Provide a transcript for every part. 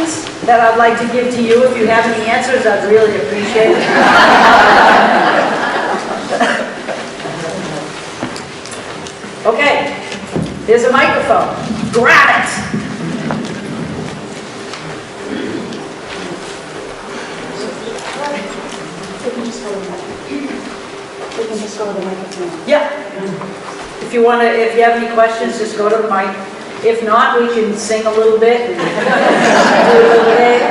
questions that I'd like to give to you. If you have any answers, I'd really appreciate it. Okay, there's a microphone. Grab it. We can just go to the microphone. Yeah. If you have any questions, just go to the mic. If not, we can sing a little bit and do a little bit.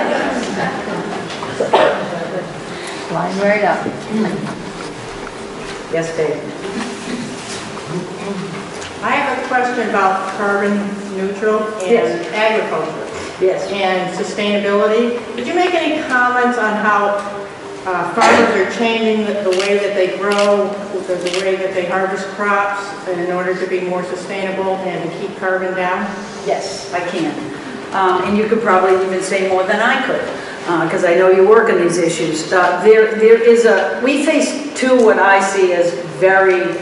Line right up. Yes, Dave. I have a question about carbon neutral and agriculture. Yes. And sustainability. Did you make any comments on how farmers are changing the way that they grow, the way that they harvest crops in order to be more sustainable and to keep carbon down? Yes, I can. And you could probably even say more than I could, because I know you work on these issues. We face two what I see as very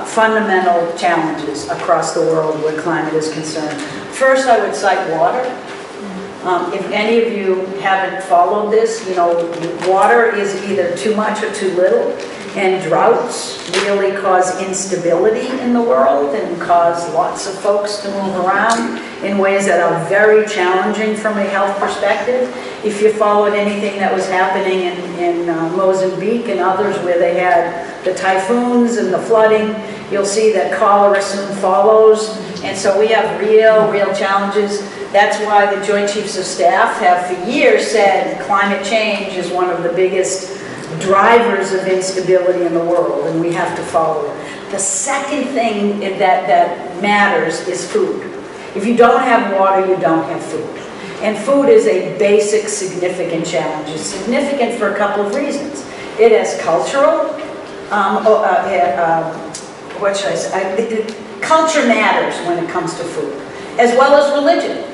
fundamental challenges across the world where climate is concerned. First, I would cite water. If any of you haven't followed this, you know, water is either too much or too little, and droughts really cause instability in the world and cause lots of folks to move around in ways that are very challenging from a health perspective. If you followed anything that was happening in Mozambique and others where they had the typhoons and the flooding, you'll see that cholera soon follows. And so we have real challenges. That's why the Joint Chiefs of Staff have for years said climate change is one of the biggest drivers of instability in the world, and we have to follow it. The second thing that matters is food. If you don't have water, you don't have food. And food is a basic, significant challenge. It's significant for a couple of reasons. It has cultural, what should I say? Culture matters when it comes to food, as well as religion.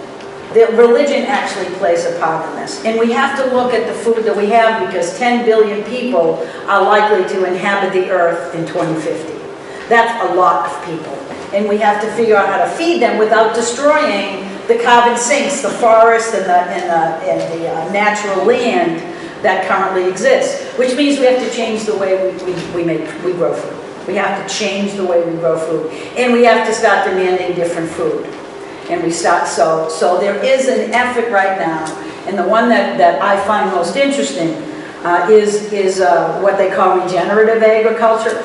Religion actually plays a part in this. And we have to look at the food that we have because 10 billion people are likely to inhabit the earth in 2050. That's a lot of people. And we have to figure out how to feed them without destroying the carbon sinks, the forest, and the natural land that currently exists. Which means we have to change the way we grow food. We have to change the way we grow food. And we have to start demanding different food. And we start, so there is an effort right now, and the one that I find most interesting is what they call regenerative agriculture,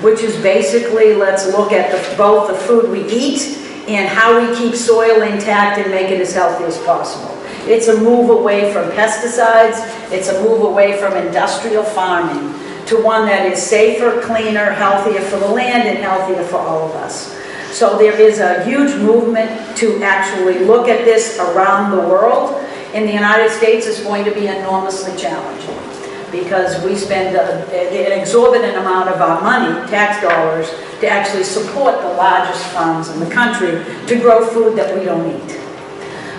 which is basically, let's look at both the food we eat and how we keep soil intact and make it as healthy as possible. It's a move away from pesticides, it's a move away from industrial farming to one that is safer, cleaner, healthier for the land and healthier for all of us. So there is a huge movement to actually look at this around the world. In the United States, it's going to be enormously challenging because we spend an exorbitant amount of our money, tax dollars, to actually support the largest farms in the country to grow food that we don't eat.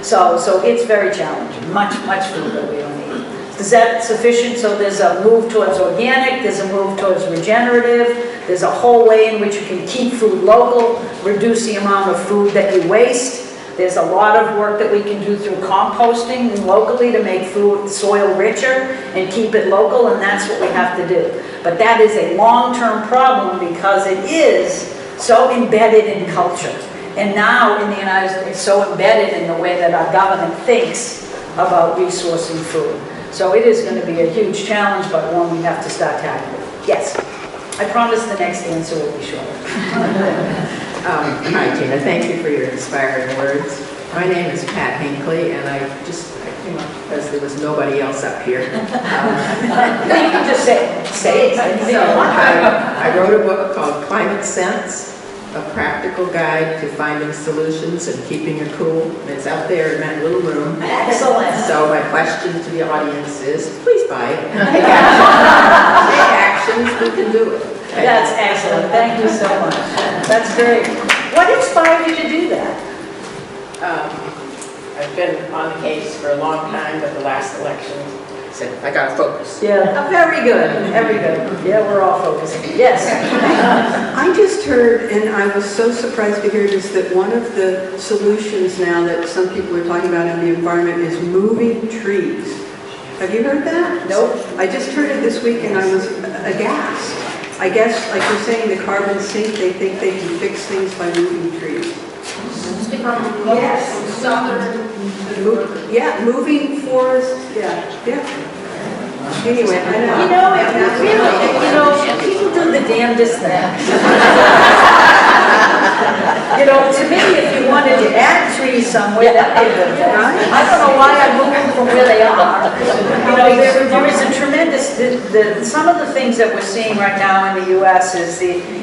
So it's very challenging, much food that we don't eat. Is that sufficient? So there's a move towards organic, there's a move towards regenerative, there's a whole way in which you can keep food local, reduce the amount of food that you waste. There's a lot of work that we can do through composting locally to make soil richer and keep it local, and that's what we have to do. But that is a long-term problem because it is so embedded in culture. And now in the United States, it's so embedded in the way that our government thinks about resourcing food. So it is going to be a huge challenge, but one we have to start tackling. Yes. I promise the next answer will be short. Hi, Gina. Thank you for your inspiring words. My name is Pat Bingley, and I came up because there was nobody else up here. You can just say it. So I wrote a book called Climate Sense, a practical guide to finding solutions and keeping it cool. And it's out there in that little room. Excellent. So my question to the audience is, please buy it. Take actions, we can do it. That's excellent. Thank you so much. That's great. What inspired you to do that? I've been on the case for a long time, but the last election So I gotta focus. Yeah, very good, very good. Yeah, we're all focusing. Yes. I just heard, and I was so surprised to hear this, that one of the solutions now that some people are talking about in the environment is moving trees. Have you heard that? Nope. I just heard it this week and I was aghast. I guess, like you're saying, the carbon sink, they think they can fix things by moving trees. Yes. Yeah, moving forests, yeah. Anyway, I know. People do the damnedest things. To me, if you wanted to add trees somewhere, that'd be a good thing. I don't know why I moved them from where they are. There is a tremendous, some of the things that we're seeing right now in the U.S. is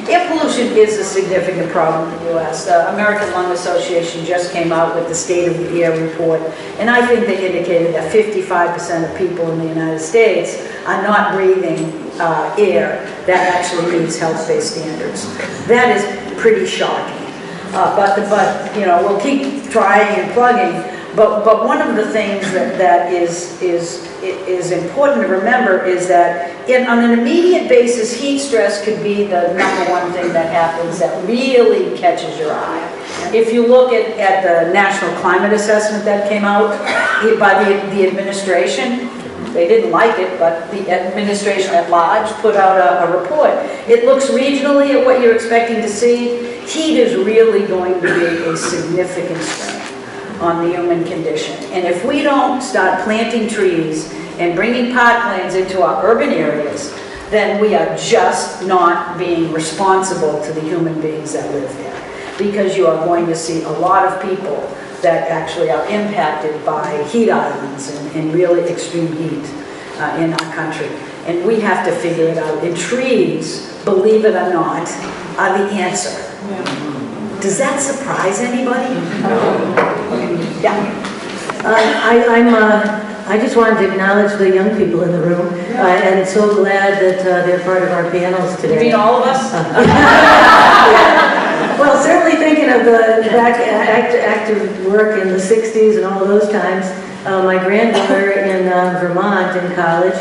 air pollution is a significant problem in the U.S. The American Lung Association just came out with the State of the Air report, and I think they indicated that 55% of people in the United States are not breathing air that actually meets health-based standards. That is pretty shocking. But we'll keep trying and plugging. But one of the things that is important to remember is that on an immediate basis, heat stress could be the number one thing that happens that really catches your eye. If you look at the National Climate Assessment that came out by the administration, they didn't like it, but the administration at large put out a report. It looks regionally at what you're expecting to see. Heat is really going to be a significant strain on the human condition. And if we don't start planting trees and bringing parklands into our urban areas, then we are just not being responsible to the human beings that live there. Because you are going to see a lot of people that actually are impacted by heat islands and really extreme heat in our country. And we have to figure it out. And trees, believe it or not, are the answer. Does that surprise anybody? Yeah. I just wanted to acknowledge the young people in the room, and so glad that they're part of our panels today. You mean all of us? Well, certainly thinking of the active work in the 60s and all of those times, my granddaughter in Vermont in college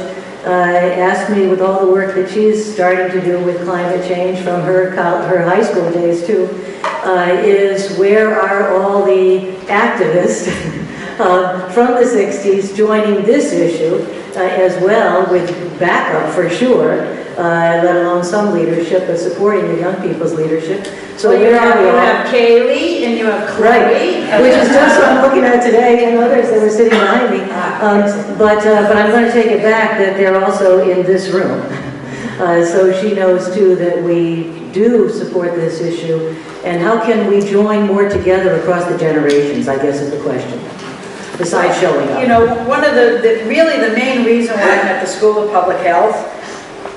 asked me, with all the work that she's starting to do with climate change from her high school days too, is where are all the activists from the 60s joining this issue as well, with backup for sure, let alone some leadership, but supporting the young people's leadership. So well, you have Kaylee and you have Chloe. Right, which is just what I'm looking at today, and others that were sitting behind me. But I'm going to take it back that they're also in this room. So she knows too that we do support this issue. And how can we join more together across the generations, I guess is the question, besides showing up. One of really the main reason why I'm at the School of Public Health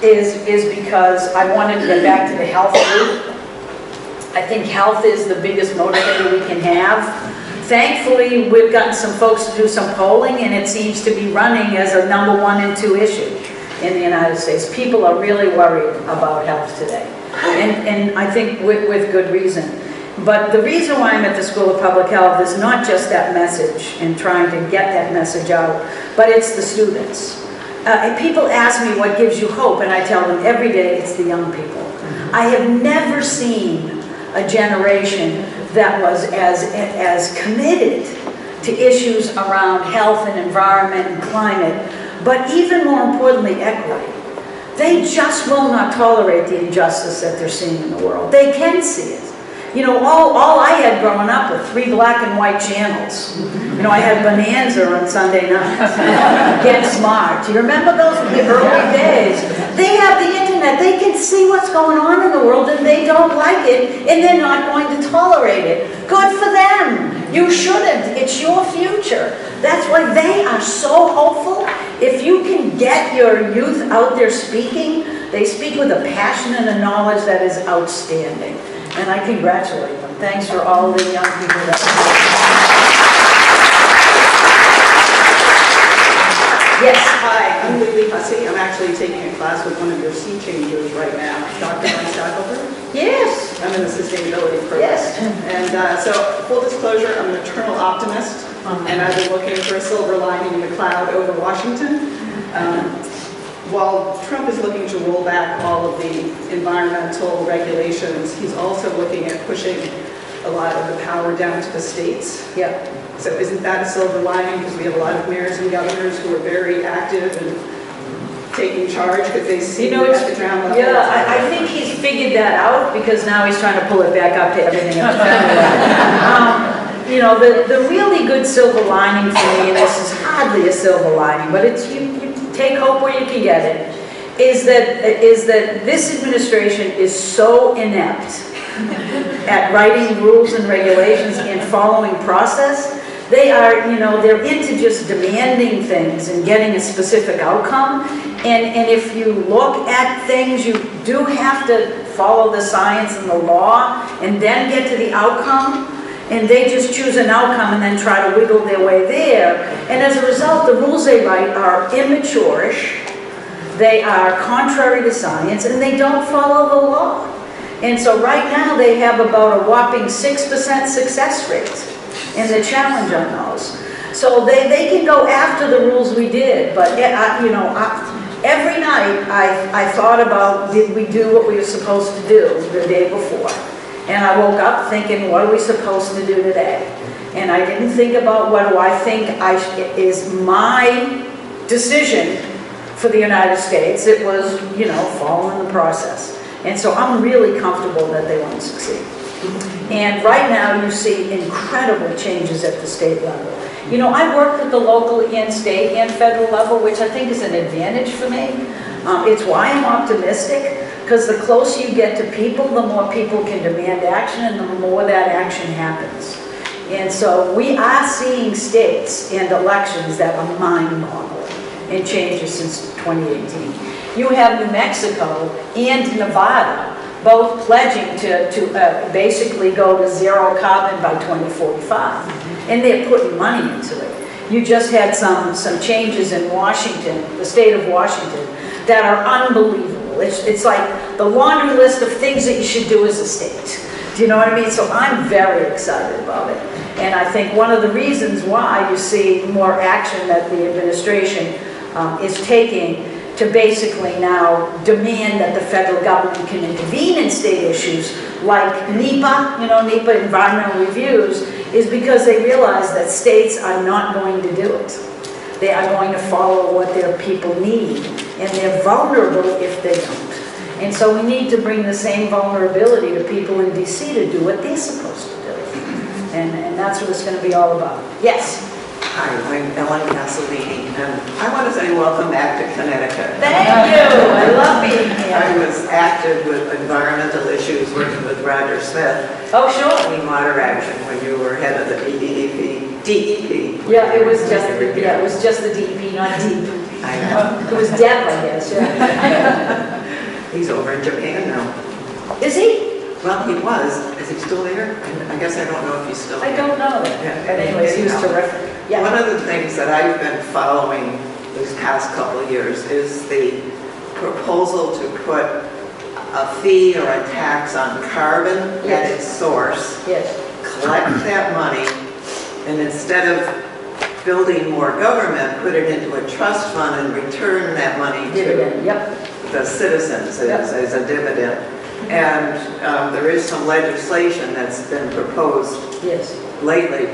is because I wanted to get back to the health route. I think health is the biggest motivator we can have. Thankfully, we've gotten some folks to do some polling, and it seems to be running as a number 1 and 2 issue in the United States. People are really worried about health today, and I think with good reason. But the reason why I'm at the School of Public Health is not just that message and trying to get that message out, but it's the students. People ask me what gives you hope, and I tell them every day it's the young people. I have never seen a generation that was as committed to issues around health and environment and climate, but even more importantly, equity. They just will not tolerate the injustice that they're seeing in the world. They can see it. All I had growing up were 3 black and white channels. I had Bonanza on Sunday nights. Get Smart. Do you remember those the early days? They have the internet. They can see what's going on in the world, and they don't like it, and they're not going to tolerate it. Good for them. You shouldn't. It's your future. That's why they are so hopeful. If you can get your youth out there speaking, they speak with a passion and a knowledge that is outstanding. And I congratulate them. Thanks for all the young people that... Yes. Hi, I'm Lily Hussey. I'm actually taking a class with one of your sea changers right now, Dr. Stackelberg. Yes. I'm in the sustainability program. Yes. And so, full disclosure, I'm an eternal optimist, and I've been looking for a silver lining in the cloud over Washington. While Trump is looking to roll back all of the environmental regulations, he's also looking at pushing a lot of the power down to the states. Yeah. So isn't that a silver lining? Because we have a lot of mayors and governors who are very active and taking charge because they see You know, at the ground level. Yeah, I think he's figured that out because now he's trying to pull it back up to everything at the federal level. You know, the really good silver lining for me, and this is hardly a silver lining, but it's you take hope where you can get it, is that this administration is so inept at writing rules and regulations and following process. They are, you know, they're into just demanding things and getting a specific outcome. And if you look at things, you do have to follow the science and the law and then get to the outcome. And they just choose an outcome and then try to wiggle their way there. And as a result, the rules they write are immature-ish, they are contrary to science, and they don't follow the law. And so right now they have about a whopping 6% success rate in the challenge on those. So they can go after the rules we did, but you know, every night I thought about, did we do what we were supposed to do the day before? And I woke up thinking, what are we supposed to do today? And I didn't think about what do I think is my decision for the United States. It was, you know, following the process. And so I'm really comfortable that they won't succeed. And right now you see incredible changes at the state level. You know, I worked at the local and state and federal level, which I think is an advantage for me. It's why I'm optimistic. Because the closer you get to people, the more people can demand action and the more that action happens. And so we are seeing states and elections that are mind-boggling and changes since 2018. You have New Mexico and Nevada both pledging to basically go to zero carbon by 2045. And they're putting money into it. You just had some changes in Washington, the state of Washington, that are unbelievable. It's like the laundry list of things that you should do as a state. Do you know what I mean? So I'm very excited about it. And I think one of the reasons why you see more action that the administration is taking to basically now demand that the federal government can intervene in state issues like NEPA, you know, NEPA environmental reviews, is because they realize that states are not going to do it. They are going to follow what their people need, and they're vulnerable if they don't. And so we need to bring the same vulnerability to people in DC to do what they're supposed to do. And that's what it's going to be all about. Yes? Hi, I'm Ellen Castellini, and I want to say welcome back to Connecticut. Thank you. I love being I here. was active with environmental issues working with Roger Smith. Oh, sure. Clean Water Action when you were head of the DEP. Yeah, it was just the DEP, not deep. I know. It was DEP, I guess, yeah. He's over in Japan now. Is he? Well, he was. Is he still there? I guess I don't know if he's still there. I don't know. Yeah, But anyways, he was terrific. Yeah. One of the things that I've been following these past couple of years is the proposal to put a fee or a tax on carbon at its source, Yes. collect that money, and instead of building more government, put it into a trust fund and return that money Dividend, to yep. the citizens as a dividend. And there is some legislation that's been proposed Yes. lately.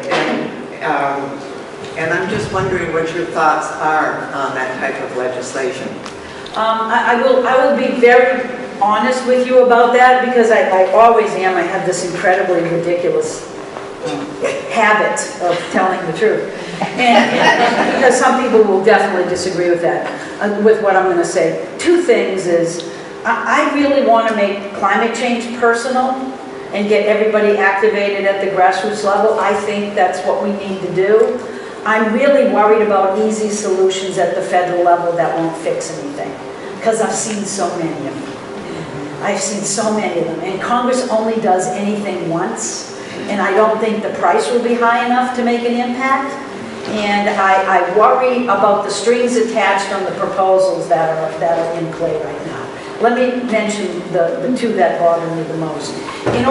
And I'm just wondering what your thoughts are on that type of legislation. I will be very honest with you about that because I always am. I have this incredibly ridiculous habit of telling the truth. And because some people will definitely disagree with that, with what I'm going to say. Two things is, I really want to make climate change personal and get everybody activated at the grassroots level. I think that's what we need to do. I'm really worried about easy solutions at the federal level that won't fix anything, because I've seen so many of them. I've seen so many of them, and Congress only does anything once, and I don't think the price will be high enough to make an impact. And I worry about the strings attached on the proposals that are in play right now. Let me mention the two that bother me the most. And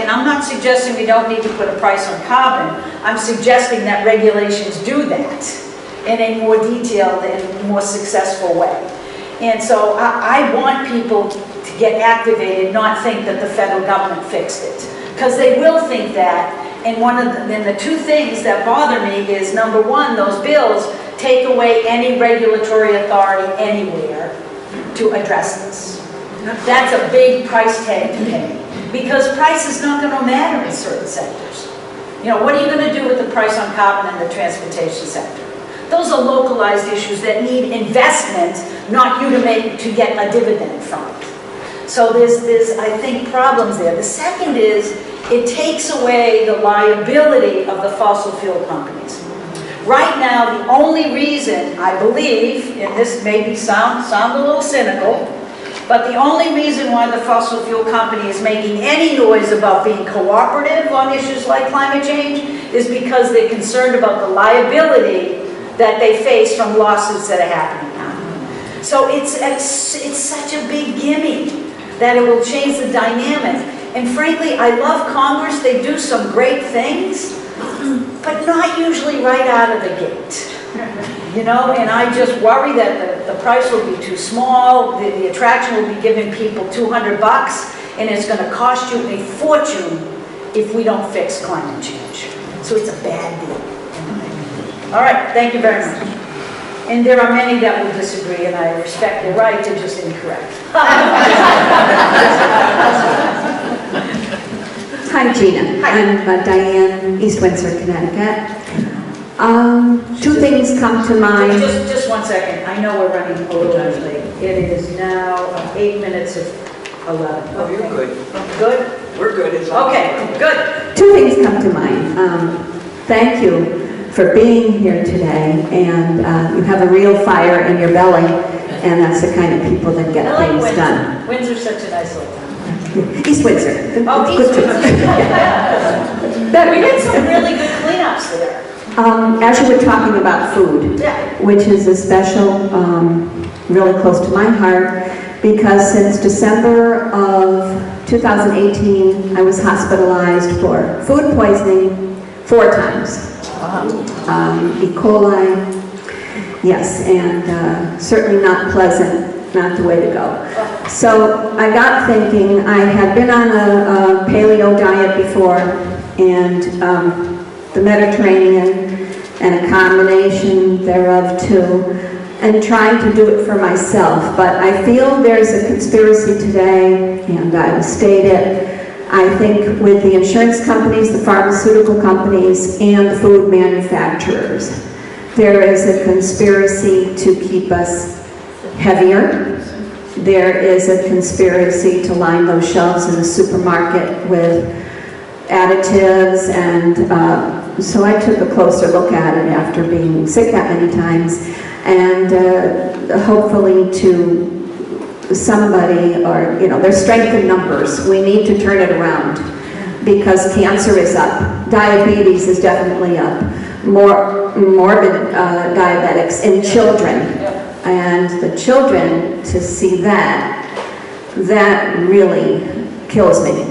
I'm not suggesting we don't need to put a price on carbon. I'm suggesting that regulations do that. in a more detailed and more successful way. And so I want people to get activated, not think that the federal government fixed it. Because they will think that, and the two things that bother me is, number one, those bills take away any regulatory authority anywhere to address this. That's a big price tag to pay, because price is not going to matter in certain sectors. You know, what are you going to do with the price on carbon in the transportation sector? Those are localized issues that need investment, not you to get a dividend from it. So there's I think, problems there. The second is, it takes away the liability of the fossil fuel companies. Right now, the only reason, I believe, and this may sound a little cynical, but the only reason why the fossil fuel company is making any noise about being cooperative on issues like climate change is because they're concerned about the liability that they face from lawsuits that are happening now. So it's such a big gimme that it will change the dynamic. And frankly, I love Congress. They do some great things, but not usually right out of the gate. You know, and I just worry that the price will be too small, the attraction will be giving people $200, and it's going to cost you a fortune if we don't fix climate change. So it's a bad deal. All right, thank you very much. And there are many that will disagree, and I respect their right to just incorrect. Hi, Gina. Hi. I'm Diane, East Windsor, Connecticut. Two things come to mind. Just 1 second. I know we're running a little late. It is now 8 minutes of 11. Oh, you're good. Good? We're good as well. Okay, good. Two things come to mind. Thank you for being here today, and you have a real fire in your belly, and that's the kind of people that get I like things done. Windsor's such a nice little town. East Windsor. Oh, Good East choice. Windsor. We did some really good cleanups there. As you were talking about food, Yeah. which is a special, really close to my heart, because since December of 2018, I was hospitalized for food poisoning 4 times. E. coli, yes, and certainly not pleasant, not the way to go. So I got thinking, I had been on a paleo diet before, and the Mediterranean, and a combination thereof too, and trying to do it for myself. But I feel there's a conspiracy today, and I will state it. I think with the insurance companies, the pharmaceutical companies, and the food manufacturers, there is a conspiracy to keep us heavier. There is a conspiracy to line those shelves in the supermarket with additives, and so I took a closer look at it after being sick that many times, and hopefully to somebody, or there's strength in numbers. We need to turn it around, because cancer is up, diabetes is definitely up, morbid diabetics in children, and the children, to see that really kills me,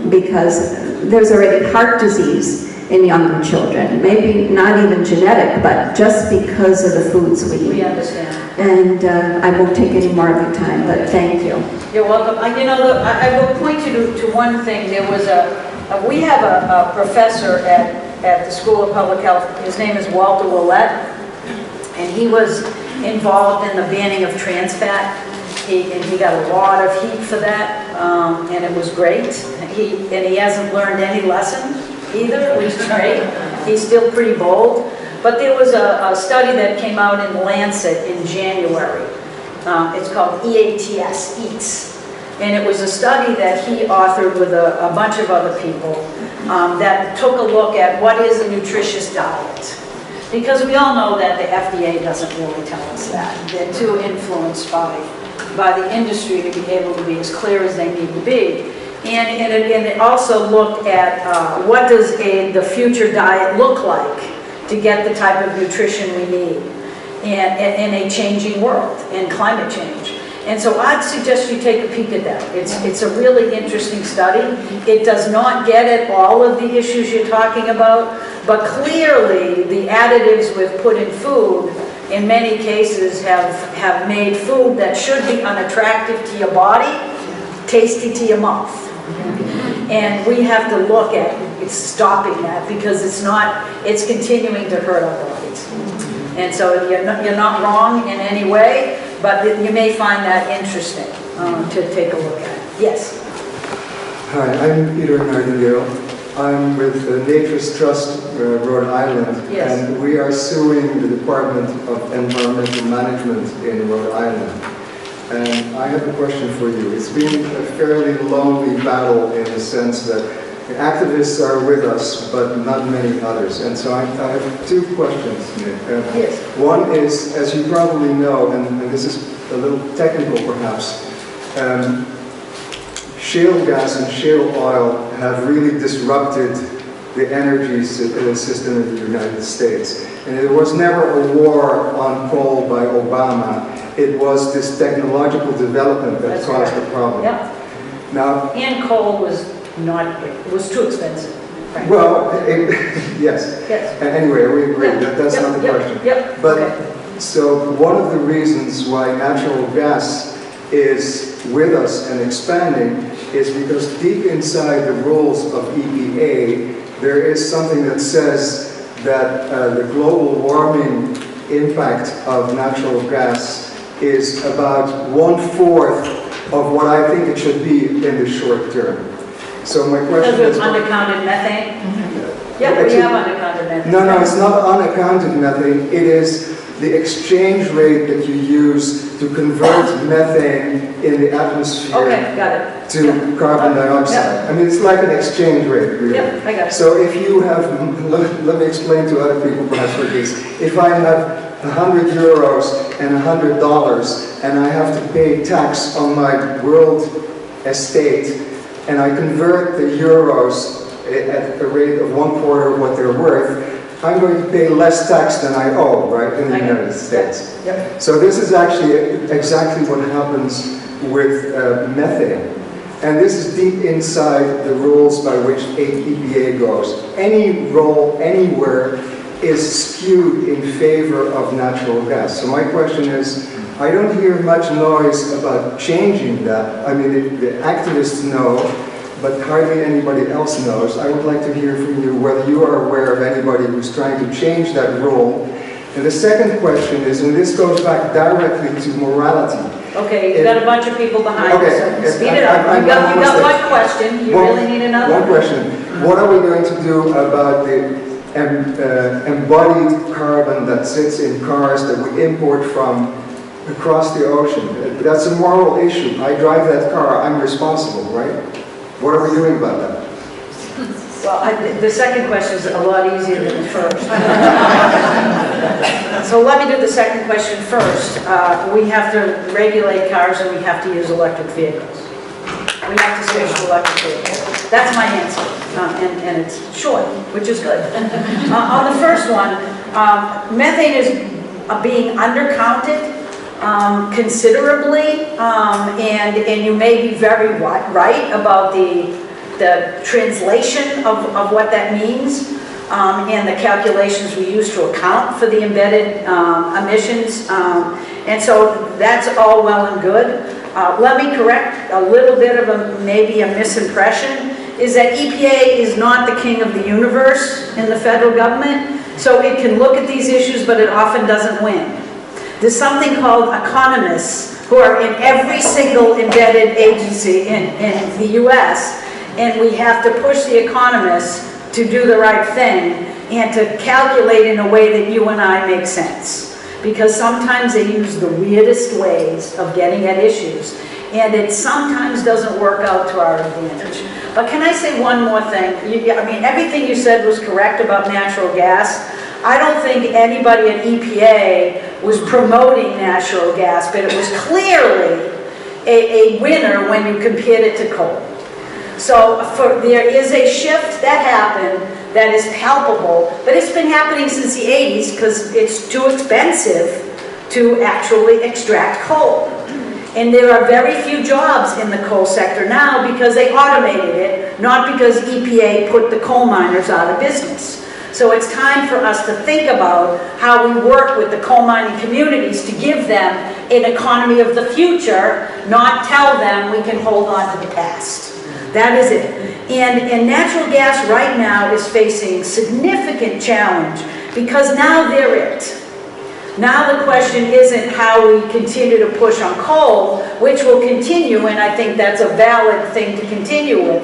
because there's already heart disease in younger children, maybe not even genetic, but just because of the foods we eat. We understand. And I won't take any more of your time, but thank you. You're welcome. I will point you to one thing. There was we have a professor at the School of Public Health. His name is Walter Willett, and he was involved in the banning of trans fat. He got a lot of heat for that, and it was great. He hasn't learned any lesson either, which is great. He's still pretty bold. But there was a study that came out in Lancet in January. It's called EATS, EATS. And it was a study that he authored with a bunch of other people that took a look at what is a nutritious diet. Because we all know that the FDA doesn't really tell us that. They're too influenced by the industry to be able to be as clear as they need to be. And it also looked at what does the future diet look like to get the type of nutrition we need in a changing world, in climate change. And so I'd suggest you take a peek at that. It's a really interesting study. It does not get at all of the issues you're talking about, but clearly the additives we've put in food in many cases have made food that should be unattractive to your body, tasty to your mouth. And we have to look at stopping that because it's continuing to hurt our bodies. And so you're not wrong in any way, but you may find that interesting to take a look at. Yes? Hi, I'm Peter Nightingale. I'm with the Nature's Trust, Rhode Island, Yes. and we are suing the Department of Environmental Management in Rhode Island. And I have a question for you. It's been a fairly lonely battle in the sense that the activists are with us, but not many others. And so I have two questions, Nick. Yes. One is, as you probably know, and this is a little technical perhaps, shale gas and shale oil have really disrupted the energy system of the United States. And it was never a war on coal by Obama. It was this technological development that That's caused right. the problem. Yep. Now, And coal was too expensive. Right? well, yes. Yes. Anyway, we agree. That's not the Yep. question. Yep. But Okay. so one of the reasons why natural gas is with us and expanding is because deep inside the rules of EPA, there is something that says that the global warming impact of natural gas is about 1/4 of what I think it should be in the short term. So my question Because is... of undercounted methane? Yeah, we Actually, have undercounted methane. No, it's not unaccounted methane. It is the exchange rate that you use to convert methane in the atmosphere Okay, got it. to Yep. carbon dioxide. I mean, it's like an exchange rate, really. Yep, I got it. So if you have, let me explain to other people perhaps what this. If I have 100 euros and $100 and I have to pay tax on my world estate and I convert the euros at a rate of 1/4 of what they're worth, I'm going to pay less tax than I owe, right, in the United States. Yep. So this is actually exactly what happens with methane. And this is deep inside the rules by which EPA goes. Any role anywhere is skewed in favor of natural gas. So my question is, I don't hear much noise about changing that. I mean, the activists know, but hardly anybody else knows. I would like to hear from you whether you are aware of anybody who's trying to change that rule. And the second question is, and this goes back directly to morality. Okay, you got a bunch of people behind Okay, you, so speed it up. You got one question, you really need another? One question. What are we going to do about the embodied carbon that sits in cars that we import from across the ocean? That's a moral issue. I drive that car, I'm responsible, right? What are we doing about that? Well, the second question is a lot easier than the first. So let me do the second question first. We have to regulate cars and we have to use electric vehicles. We have to switch to electric vehicles. That's my answer, and it's short, which is good. On the first one, methane is being undercounted considerably, and you may be very right about the translation of what that means, and the calculations we use to account for the embedded emissions, and so that's all well and good. Let me correct a little bit of maybe a misimpression, is that EPA is not the king of the universe in the federal government, so it can look at these issues, but it often doesn't win. There's something called economists who are in every single embedded agency in the US, and we have to push the economists to do the right thing and to calculate in a way that you and I make sense. Because sometimes they use the weirdest ways of getting at issues, and it sometimes doesn't work out to our advantage. But can I say one more thing? I mean, everything you said was correct about natural gas. I don't think anybody at EPA was promoting natural gas, but it was clearly a winner when you compared it to coal. So there is a shift that happened that is palpable, but it's been happening since the 80s because it's too expensive to actually extract coal. And there are very few jobs in the coal sector now because they automated it, not because EPA put the coal miners out of business. So it's time for us to think about how we work with the coal mining communities to give them an economy of the future, not tell them we can hold on to the past. That is it. And natural gas right now is facing significant challenge because now they're it. Now the question isn't how we continue to push on coal, which will continue, and I think that's a valid thing to continue with.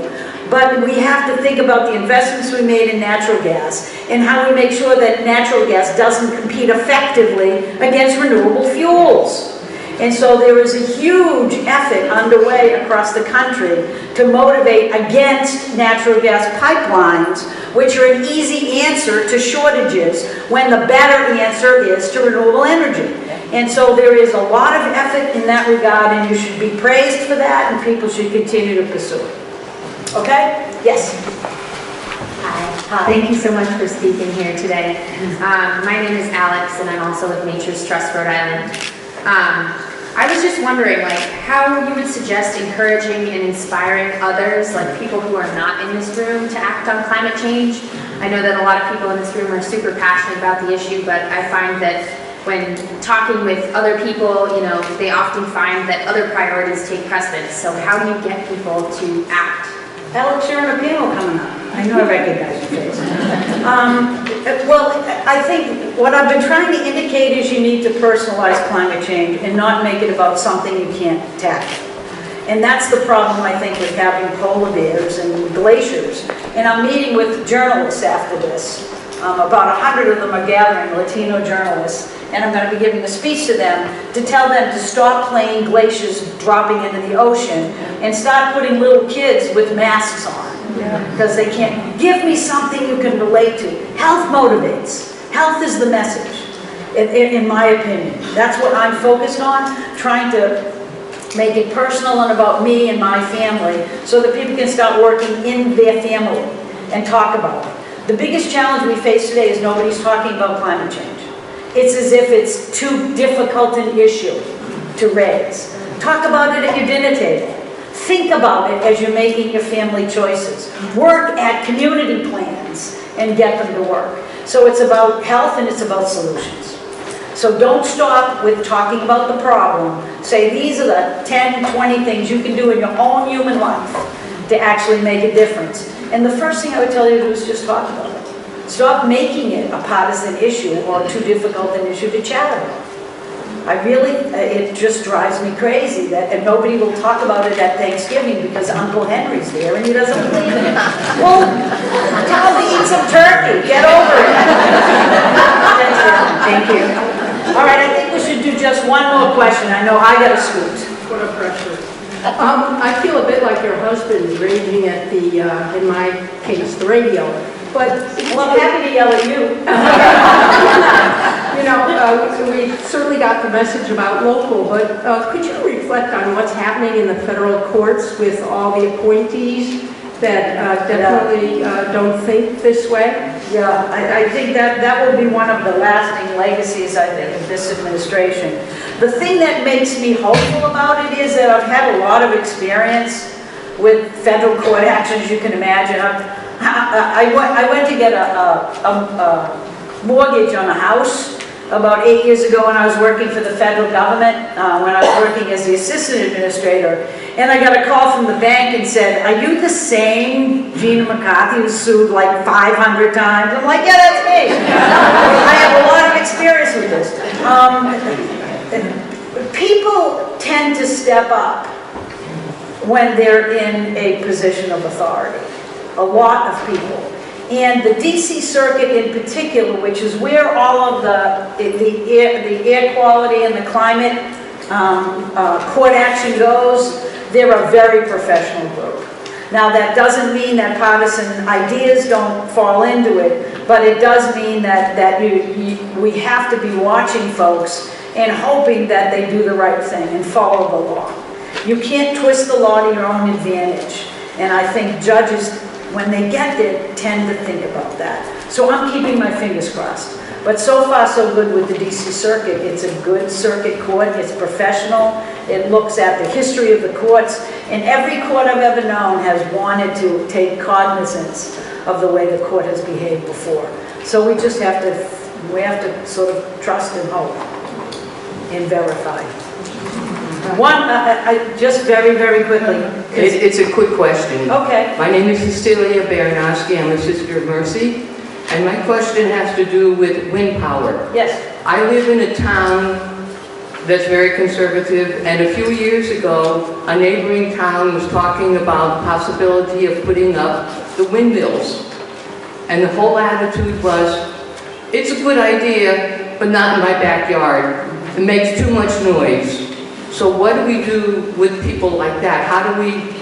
But we have to think about the investments we made in natural gas and how we make sure that natural gas doesn't compete effectively against renewable fuels. And so there is a huge effort underway across the country to motivate against natural gas pipelines, which are an easy answer to shortages when the better answer is to renewable energy. And so there is a lot of effort in that regard, and you should be praised for that, and people should continue to pursue it. Okay? Yes? Hi. Thank you so much for speaking here today. My name is Alex, and I'm also with Nature's Trust Rhode Island. I was just wondering, like, how you would suggest encouraging and inspiring others, like people who are not in this room, to act on climate change. I know that a lot of people in this room are super passionate about the issue, but I find that when talking with other people, you know, they often find that other priorities take precedence. So how do you get people to act? Alex, you're on a panel coming up. I know I recognize your face. Well, I think what I've been trying to indicate is you need to personalize climate change and not make it about something you can't tackle. And that's the problem, I think, with having polar bears and glaciers. And I'm meeting with journalists after this. About 100 of them are gathering, Latino journalists, and I'm going to be giving a speech to them to tell them to stop playing glaciers dropping into the ocean and start putting little kids with masks on. Because they can't. Give me something you can relate to. Health motivates. Health is the message, in my opinion. That's what I'm focused on, trying to make it personal and about me and my family so that people can start working in their family and talk about it. The biggest challenge we face today is nobody's talking about climate change. It's as if it's too difficult an issue to raise. Talk about it at your dinner table. Think about it as you're making your family choices. Work at community plans and get them to work. So it's about health and it's about solutions. So don't stop with talking about the problem. Say these are the 10, 20 things you can do in your own human life to actually make a difference. And the first thing I would tell you to do is just talk about it. Stop making it a partisan issue or too difficult an issue to chat about. It just drives me crazy that and nobody will talk about it at Thanksgiving because Uncle Henry's there and he doesn't believe in it. Well, tell him to eat some turkey. Get over it. Thank you. All right, I think we should do just one more question. I know I got to scoot. What a pressure. I feel a bit like your husband raging at the, in my case, the radio. But well, I'm happy to yell at you. You know, we certainly got the message about local, but could you reflect on what's happening in the federal courts with all the appointees that definitely don't think this way? Yeah, I think that will be one of the lasting legacies, I think, of this administration. The thing that makes me hopeful about it is that I've had a lot of experience with federal court actions, you can imagine. I went to get a mortgage on a house about 8 years ago when I was working for the federal government, when I was working as the assistant administrator. And I got a call from the bank and said, are you the same Gina McCarthy who sued like 500 times? I'm like, yeah, that's me. I have a lot of experience with this. People tend to step up when they're in a position of authority. A lot of people. And the DC Circuit in particular, which is where all of the air quality and the climate court action goes, they're a very professional group. Now that doesn't mean that partisan ideas don't fall into it, but it does mean that we have to be watching folks and hoping that they do the right thing and follow the law. You can't twist the law to your own advantage. And I think judges, when they get there, tend to think about that. So I'm keeping my fingers crossed. But so far, so good with the DC Circuit. It's a good circuit court, it's professional, it looks at the history of the courts, and every court I've ever known has wanted to take cognizance of the way the court has behaved before. So we just have to sort of trust and hope and verify. Just very, very quickly. It's a quick question. Okay. My name is Cecilia Baranowski. I'm a Sister of Mercy. And my question has to do with wind power. Yes. I live in a town that's very conservative, and a few years ago, a neighboring town was talking about the possibility of putting up the windmills. And the whole attitude was, it's a good idea, but not in my backyard. It makes too much noise. So what do we do with people like that? How do we...